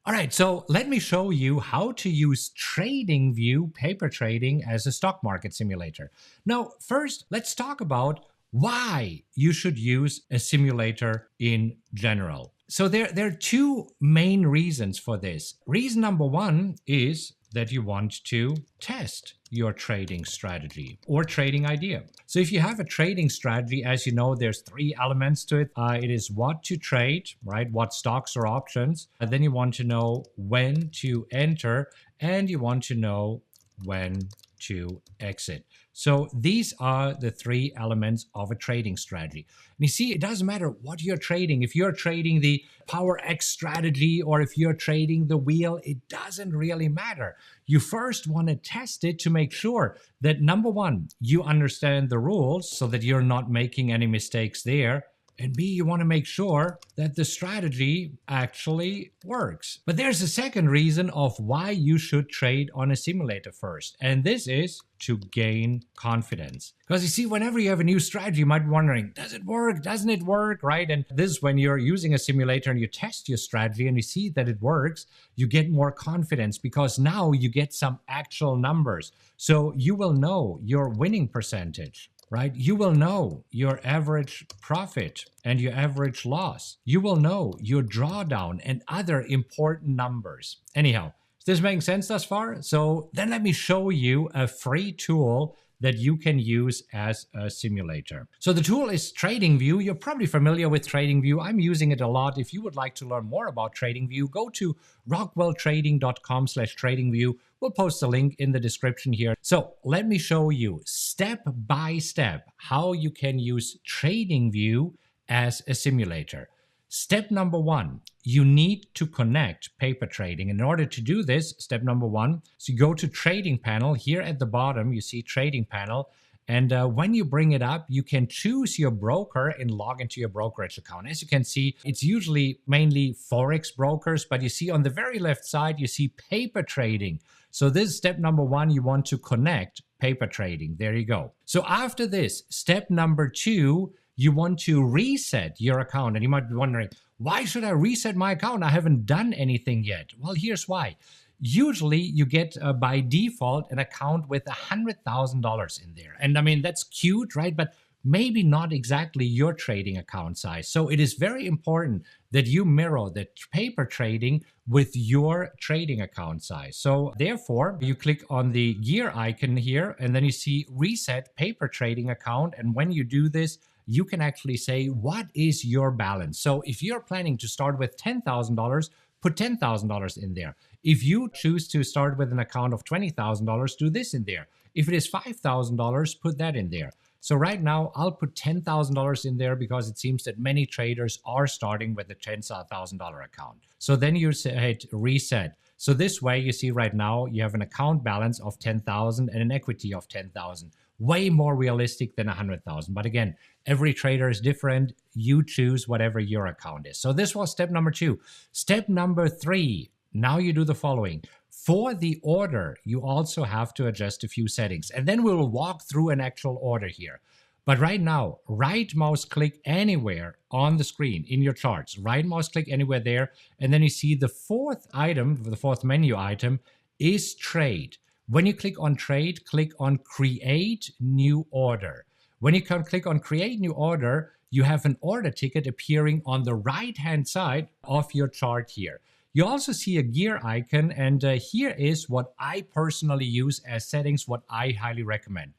All right, so let me show you how to use TradingView paper trading as a stock market simulator. Now, first, let's talk about why you should use a simulator in general. So there are two main reasons for this. Reason number one is that you want to test your trading strategy or trading idea. So if you have a trading strategy, as you know, there's three elements to it. It is what to trade, right? What stocks or options. And then you want to know when to enter, and you want to know when to exit. So these are the three elements of a trading strategy. And you see, it doesn't matter what you're trading. If you're trading the Power X strategy or if you're trading the wheel, it doesn't really matter. You first want to test it to make sure that, number one, you understand the rules so that you're not making any mistakes there. And B, you want to make sure that the strategy actually works. But there's a second reason of why you should trade on a simulator first. And this is to gain confidence. Because you see, whenever you have a new strategy, you might be wondering, does it work? Doesn't it work? Right? And this is when you're using a simulator and you test your strategy and you see that it works, you get more confidence because now you get some actual numbers. So you will know your winning percentage. Right? You will know your average profit and your average loss. You will know your drawdown and other important numbers. Anyhow, is this making sense thus far? So then let me show you a free tool that you can use as a simulator. So the tool is TradingView. You're probably familiar with TradingView. I'm using it a lot. If you would like to learn more about TradingView, go to rockwelltrading.com/TradingView. We'll post a link in the description here. So let me show you step by step how you can use TradingView as a simulator. Step number one, you need to connect paper trading. In order to do this, step number one, so you go to trading panel. Here at the bottom, you see trading panel. And when you bring it up, you can choose your broker and log into your brokerage account. As you can see, it's usually mainly Forex brokers, but you see on the very left side, you see paper trading. So this is step number one, you want to connect paper trading. There you go. So after this, step number two, you want to reset your account. And you might be wondering, why should I reset my account? I haven't done anything yet. Well, here's why. Usually you get by default an account with $100,000 in there. And I mean, that's cute, right? But maybe not exactly your trading account size. So it is very important that you mirror the paper trading with your trading account size. So therefore, you click on the gear icon here, and then you see reset paper trading account. And when you do this, you can actually say, what is your balance? So if you're planning to start with $10,000, put $10,000 in there. If you choose to start with an account of $20,000, do this in there. If it is $5,000, put that in there. So right now, I'll put $10,000 in there because it seems that many traders are starting with a $10,000 account. So then you hit reset. So this way, you see right now, you have an account balance of 10,000 and an equity of 10,000. Way more realistic than 100,000. But again, every trader is different. You choose whatever your account is. So this was step number two. Step number three, now you do the following. For the order, you also have to adjust a few settings. And then we'll walk through an actual order here. But right now, right mouse click anywhere on the screen in your charts. Right mouse click anywhere there. And then you see the fourth item, the fourth menu item is trade. When you click on trade, click on create new order. When you click on create new order, you have an order ticket appearing on the right-hand side of your chart here. You also see a gear icon, and here is what I personally use as settings, what I highly recommend.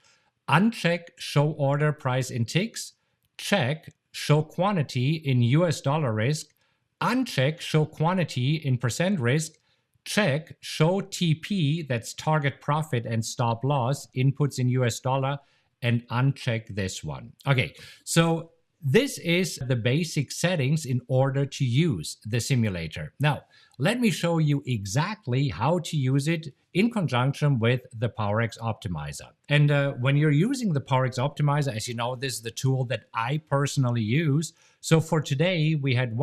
Uncheck show order price in ticks, check show quantity in US dollar risk, uncheck show quantity in percent risk, check show TP, that's target profit and stop loss, inputs in US dollar, and uncheck this one. Okay, so this is the basic settings in order to use the simulator. Now, let me show you exactly how to use it in conjunction with the PowerX Optimizer. And when you're using the PowerX Optimizer, as you know, this is the tool that I personally use. So for today, we had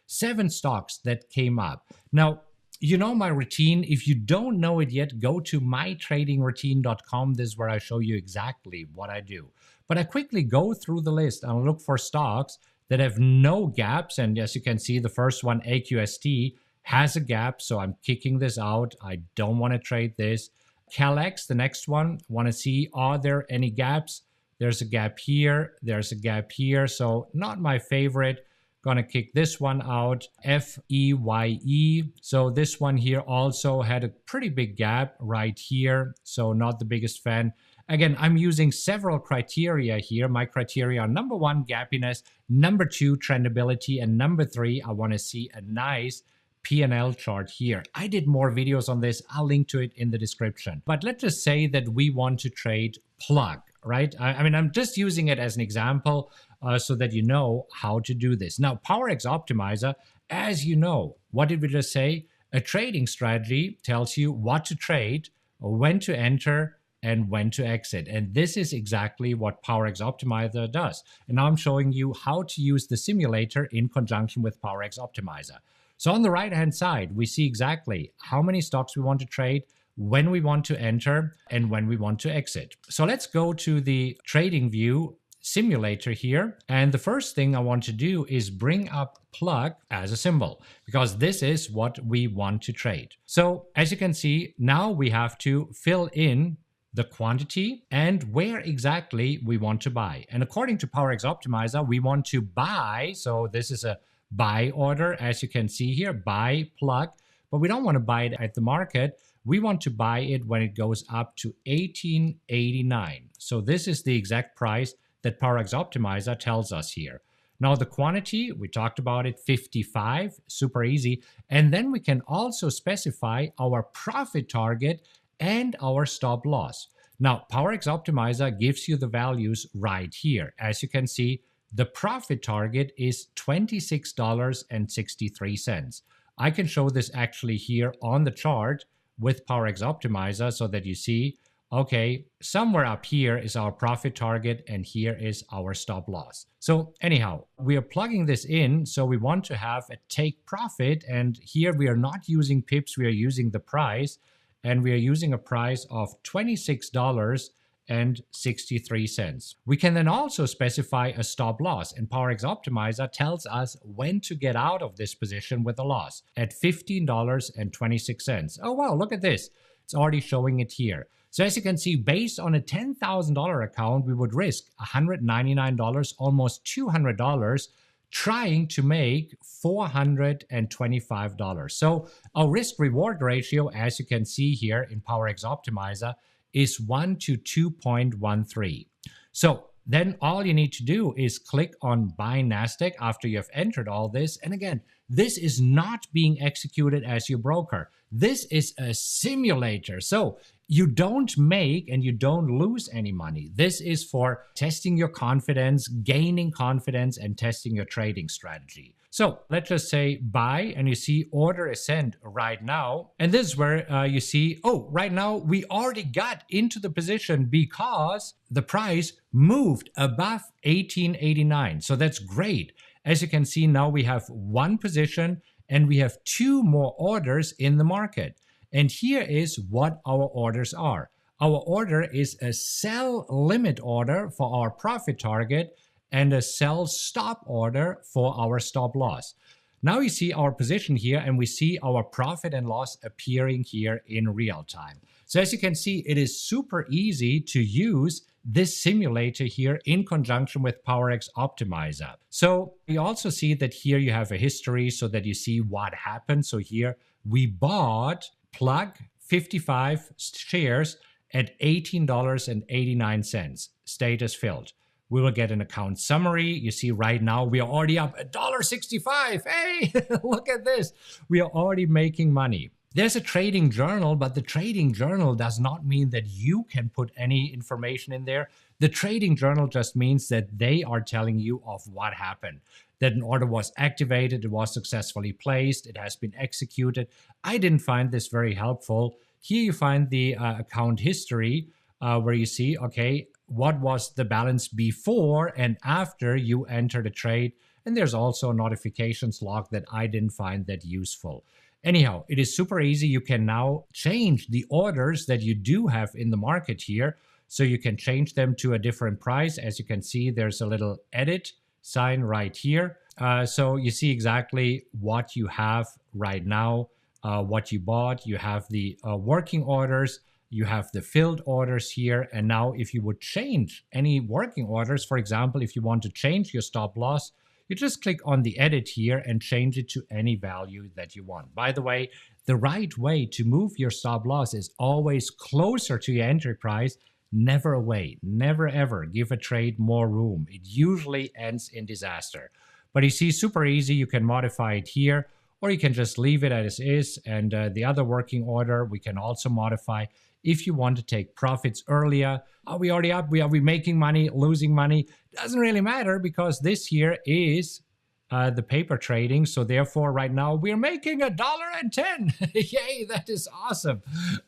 7 stocks that came up. Now, you know my routine. If you don't know it yet, go to mytradingroutine.com. This is where I show you exactly what I do. But I quickly go through the list and look for stocks that have no gaps. And as you can see, the first one, AQST, has a gap. So I'm kicking this out. I don't want to trade this. CalX, the next one, want to see, are there any gaps? There's a gap here. There's a gap here. So not my favorite. Gonna kick this one out. FEYE. So this one here also had a pretty big gap right here. So not the biggest fan. Again, I'm using several criteria here. My criteria are number one, gappiness, number two, trendability, and number three, I want to see a nice P&L chart here. I did more videos on this. I'll link to it in the description. But let's just say that we want to trade plug, right? I mean, I'm just using it as an example so that you know how to do this. Now, PowerX Optimizer, as you know, what did we just say? A trading strategy tells you what to trade, when to enter, and when to exit. And this is exactly what PowerX Optimizer does. And now I'm showing you how to use the simulator in conjunction with PowerX Optimizer. So on the right-hand side, we see exactly how many stocks we want to trade, when we want to enter, and when we want to exit. So let's go to the TradingView simulator here. And the first thing I want to do is bring up plug as a symbol, because this is what we want to trade. So as you can see, now we have to fill in the quantity and where exactly we want to buy. And according to PowerX Optimizer, we want to buy. So this is a buy order, as you can see here, buy plug, but we don't want to buy it at the market. We want to buy it when it goes up to 18.89. So this is the exact price that PowerX Optimizer tells us here. Now the quantity, we talked about it, 55, super easy. And then we can also specify our profit target and our stop loss. Now, PowerX Optimizer gives you the values right here. As you can see, the profit target is $26.63. I can show this actually here on the chart with PowerX Optimizer so that you see, okay, somewhere up here is our profit target and here is our stop loss. So anyhow, we are plugging this in. So we want to have a take profit. And here we are not using pips, we are using the price. And we are using a price of $26.63. We can then also specify a stop loss, and PowerX Optimizer tells us when to get out of this position with a loss at $15.26. Oh wow, look at this. It's already showing it here. So as you can see, based on a $10,000 account, we would risk $199, almost $200, trying to make $425. So our risk reward ratio, as you can see here in PowerX Optimizer, is 1 to 2.13. So then all you need to do is click on buy NASDAQ after you have entered all this. And again, this is not being executed as your broker. This is a simulator. So you don't make and you don't lose any money. This is for testing your confidence, gaining confidence, and testing your trading strategy. So let's just say buy, and you see order is sent right now. And this is where you see, oh, right now we already got into the position because the price moved above 18.89. So that's great. As you can see, now we have one position and we have two more orders in the market. And here is what our orders are. Our order is a sell limit order for our profit target and a sell stop order for our stop loss. Now you see our position here and we see our profit and loss appearing here in real time. So as you can see, it is super easy to use this simulator here in conjunction with PowerX Optimizer. So you also see that here you have a history so that you see what happened. So here we bought plug 55 shares at $18.89, status filled. We will get an account summary. You see right now we are already up $1.65. Hey, look at this. We are already making money. There's a trading journal, but the trading journal does not mean that you can put any information in there. The trading journal just means that they are telling you of what happened, that an order was activated, it was successfully placed, it has been executed. I didn't find this very helpful. Here you find the account history where you see, okay, what was the balance before and after you entered a trade. And there's also a notifications log that I didn't find that useful. Anyhow, it is super easy. You can now change the orders that you do have in the market here. So you can change them to a different price. As you can see, there's a little edit sign right here. So you see exactly what you have right now, what you bought. You have the working orders, you have the filled orders here. And now if you would change any working orders, for example, if you want to change your stop loss, you just click on the edit here and change it to any value that you want. By the way, the right way to move your stop loss is always closer to your entry price, never away. Never ever give a trade more room. It usually ends in disaster. But you see, super easy. You can modify it here, or you can just leave it as is. And the other working order, we can also modify if you want to take profits earlier. Are we already up? Are we making money, losing money? Doesn't really matter, because this here is the paper trading. So therefore, right now, we're making $1.10. Yay, that is awesome.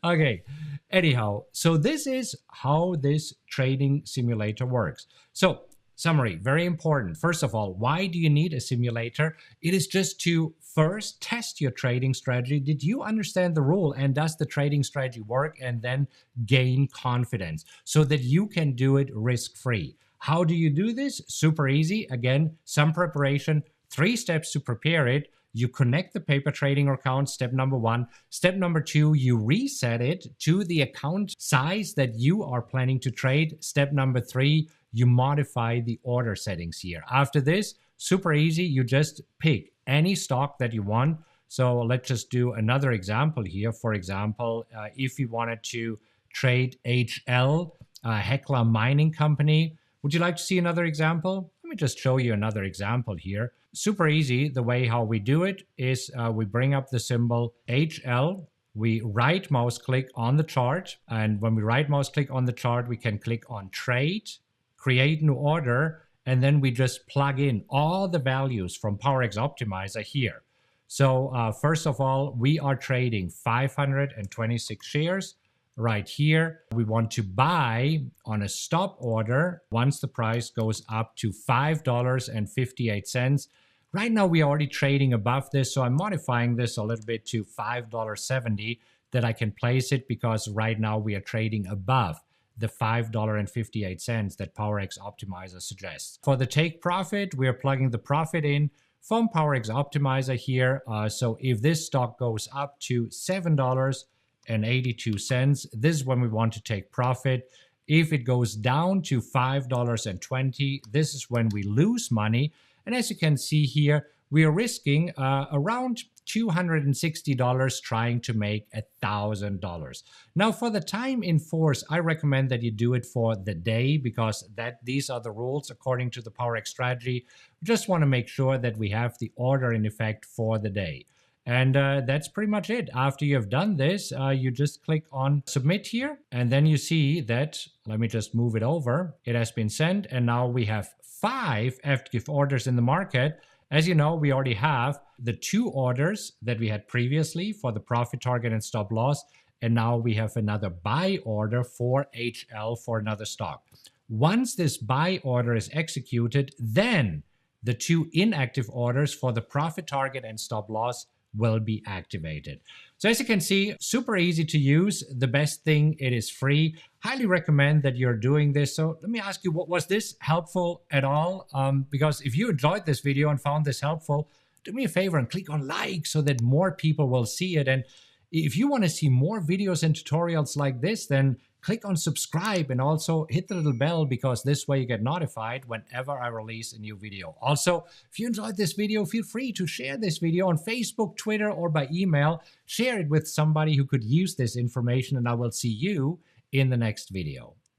Okay, anyhow, so this is how this trading simulator works. So summary, very important. First of all, why do you need a simulator? It is just to first test your trading strategy. Did you understand the rule, and does the trading strategy work? And then gain confidence so that you can do it risk-free. How do you do this? Super easy. Again, some preparation, 3 steps to prepare it. You connect the paper trading account, step number 1. Step number 2, you reset it to the account size that you are planning to trade. Step number 3, you modify the order settings here. After this, super easy, you just pick any stock that you want. So let's just do another example here. For example, if you wanted to trade HL, Hecla Mining Company, would you like to see another example? Let me just show you another example here. Super easy. The way how we do it is we bring up the symbol HL. We right mouse click on the chart. And when we right mouse click on the chart, we can click on trade, create new order, and then we just plug in all the values from PowerX Optimizer here. So first of all, we are trading 526 shares. Right here, we want to buy on a stop order once the price goes up to $5.58. Right now, we are already trading above this, so I'm modifying this a little bit to $5.70 that I can place it, because right now we are trading above the $5.58 that PowerX Optimizer suggests. For the take profit, we're plugging the profit in from PowerX Optimizer here. So if this stock goes up to $7.82, this is when we want to take profit. If it goes down to $5.20, this is when we lose money. And as you can see here, we are risking around $260 trying to make $1,000. Now, for the time in force, I recommend that you do it for the day, because these are the rules according to the PowerX strategy. We just want to make sure that we have the order in effect for the day. And that's pretty much it. After you have done this, you just click on submit here, and then you see that, let me just move it over. It has been sent, and now we have 5 FGIF orders in the market. As you know, we already have the 2 orders that we had previously for the profit target and stop loss, and now we have another buy order for HL for another stock. Once this buy order is executed, then the 2 inactive orders for the profit target and stop loss will be activated. So as you can see, super easy to use. The best thing, it is free. Highly recommend that you're doing this. So let me ask you, was this helpful at all? Because if you enjoyed this video and found this helpful, do me a favor and click on like so that more people will see it. And if you want to see more videos and tutorials like this, then click on subscribe and also hit the little bell, because this way you get notified whenever I release a new video. Also, if you enjoyed this video, feel free to share this video on Facebook, Twitter, or by email. Share it with somebody who could use this information, and I will see you in the next video.